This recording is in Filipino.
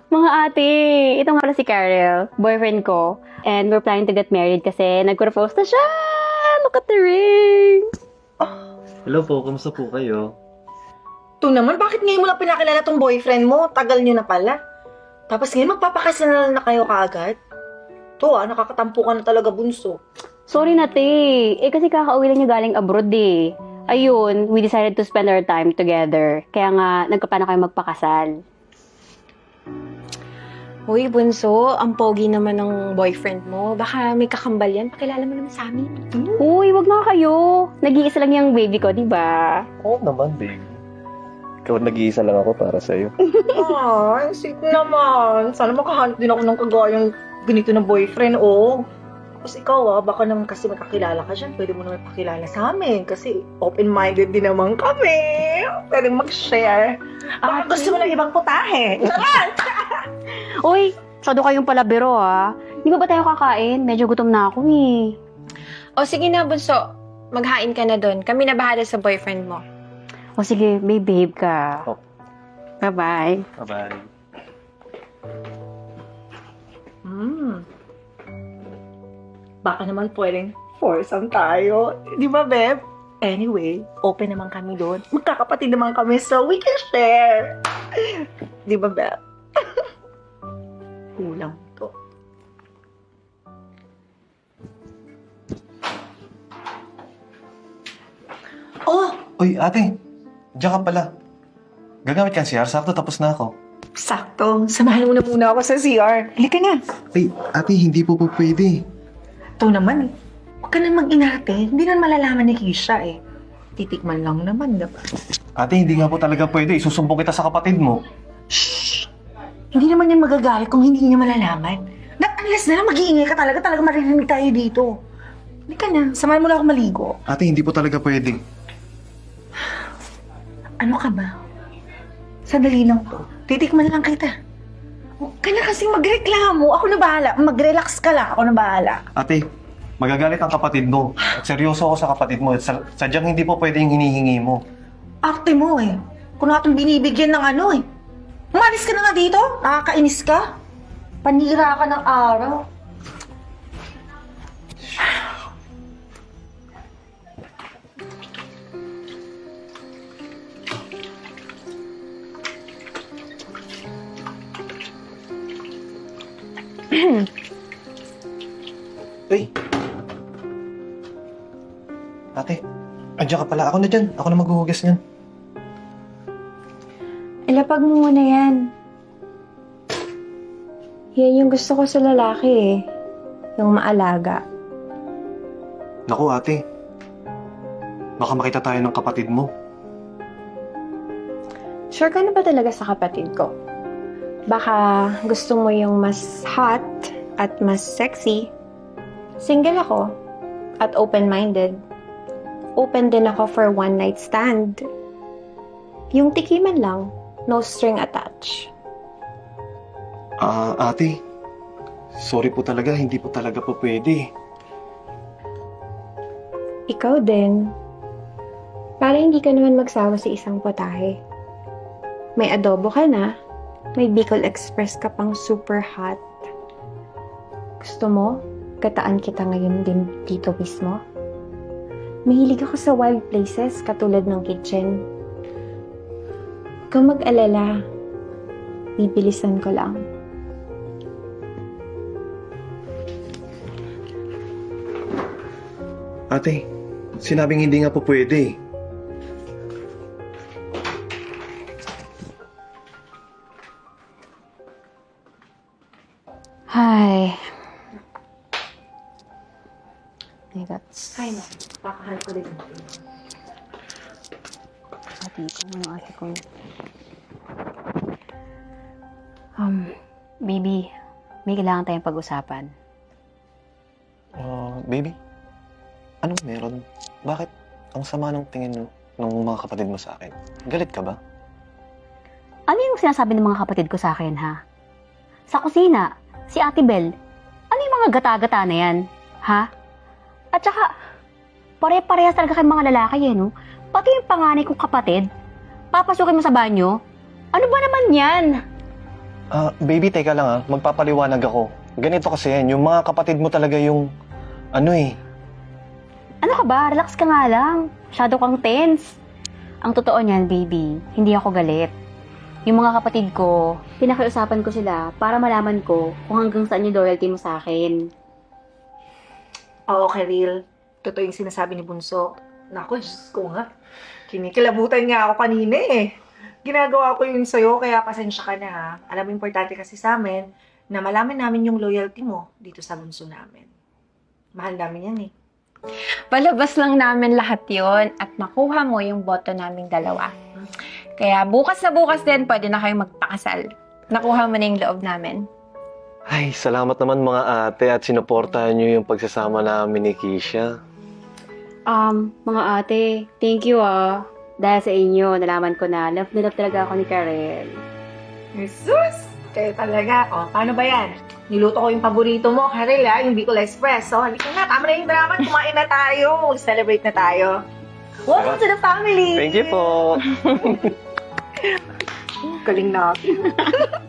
Mga ate, ito nga pala si Karel, boyfriend ko. And we're planning to get married kasi nag-propose na siya! Look at the ring! Hello po, kamusta po kayo? Ito naman, bakit ngayon mo lang pinakilala tong boyfriend mo? Tagal nyo na pala. Tapos ngayon magpapakasal na kayo kaagad? Nakakatampo ka na talaga, bunso. Sorry na, te. Kasi kakauwi lang niya galing abroad eh. Ayun, we decided to spend our time together. Kaya nga, nagkaplano kayo magpakasal. Uy, bunso, ang pogi naman ng boyfriend mo. Baka may kakambal yan. Pakilala mo naman sa amin. Uy, wag na kayo. Nag-iisa lang yung baby ko, di ba? Oo naman, babe. Ikaw nag-iisa lang ako para sa'yo. Ay, sweet naman. Sana makahanap din ako ng kagayang ganito na boyfriend, oh. Tapos ikaw, baka naman kasi magkakilala ka dyan. Pwede mo naman pakilala sa amin kasi open-minded din naman kami. Pwede mag-share. Baka gusto mo ng ibang putahe. Uy, masyado kayong palabiro ha. Di ba tayo kakain? Medyo gutom na ako eh. O sige na, bunso. Maghain ka na doon. Kami na bahala sa boyfriend mo. O sige, behave ka. Oh. Bye-bye. Bye-bye. Baka naman pwedeng foursome tayo. Di ba, Beb? Anyway, open naman kami doon. Magkakapatid naman kami so we can share. Di ba, Beb? Kulang to. Oh! Uy, ate. Diyan ka pala. Gagamit ka ng CR, sakto tapos na ako. Sakto. Samahan mo na muna ako sa CR. Halika na. Ay, ate, hindi po pwede. Ito naman eh. Huwag ka na mag-inarte. Hindi naman malalaman ni Keisha eh. Titikman lang naman, diba? Ate, hindi nga po talaga pwede. Isusumbong kita sa kapatid mo. Shhh! Hindi naman yan magagalit kung hindi niya malalaman. Unless na lang mag-iingay ka talaga maririnig tayo dito. Halika na. Samahan mo na ako maligo. Ate, hindi po talaga pwede. Ano ka ba? Sandali lang to. Titikman lang kita. Huwag ka na kasing magreklamo. Ako na bahala. Mag-relax ka lang. Ako na bahala. Ate, magagalit ang kapatid mo. At seryoso ako sa kapatid mo. Sadyang hindi po pwede yung hinihingi mo. Arte mo eh. Kung natin binibigyan ng ano eh. Umalis ka na nga dito. Nakakainis ka. Panira ka ng araw. Uy! Ate, andiyan ka pala. Ako na dyan. Ako na maghuhugas niyan. Ilapag mo muna yan. Yan yung gusto ko sa lalaki eh. Yung maalaga. Naku, ate. Baka makita tayo ng kapatid mo. Sure ka na ba talaga sa kapatid ko? Baka gusto mo yung mas hot at mas sexy. Single ako at open-minded. Open din ako for one-night stand. Yung tikiman lang, no string attached. Ate. Sorry po talaga. Hindi po talaga po pwede. Ikaw din. Para hindi ka naman magsawa sa isang potahe. May adobo ka na, may Bicol Express ka pang super hot. Gusto mo, gataan kita ngayon din dito mismo? Mahilig ako sa wild places katulad ng kitchen. Kung mag-alala, bibilisan ko lang. Ate, sinabing hindi nga po pwede. Hi. Hey, that's... Ay, no. Pakahal ko din. Ate ko, ano ate ko? Baby, may kailangan tayong pag-usapan. Baby? Anong meron? Bakit ang sama ng tingin ng mga kapatid mo sa akin? Galit ka ba? Ano yung sinasabi ng mga kapatid ko sa akin, ha? Sa kusina, si Ate Bel, ano yung mga gata-gata na yan, ha? At saka, pare-parehas talaga kayong mga lalaki, no? Pati yung panganay kong kapatid, papasukin mo sa banyo? Ano ba naman yan? Baby, teka lang magpapaliwanag ako. Ganito kasi yan, yung mga kapatid mo talaga yung, Ano ka ba? Relax ka nga lang. Masyado kang tense. Ang totoo niyan, baby, hindi ako galit. Yung mga kapatid ko, pinakiusapan ko sila para malaman ko kung hanggang saan yung loyalty mo sa akin. Oo, Kiril. Totoo yung sinasabi ni Bunso. Naku, Diyos ko nga. Kinikilabutan nga ako kanina eh. Ginagawa ko yun sa'yo, kaya pasensya ka na ha. Alam mo, importante kasi sa amin na malaman namin yung loyalty mo dito sa Bunso namin. Mahal namin yan eh. Palabas lang namin lahat yon at makuha mo yung boto naming dalawa. Kaya bukas na bukas din, pwede na kayong magpakasal. Nakuha mo na yung loob namin. Ay, salamat naman mga ate at sinuportahan niyo yung pagsasama namin ni Keisha. Mga ate, thank you Dahil sa inyo, nalaman ko na love na love talaga ako ni Karen. Jesus! Kayo talaga. O, paano ba yan? Niluto ko yung paborito mo, Karel ha, yung Bicol Express. So, halika na, tama na yung drama. Kumain na tayo. Mag-celebrate na tayo. Welcome to the family! Thank you po! Galing natin.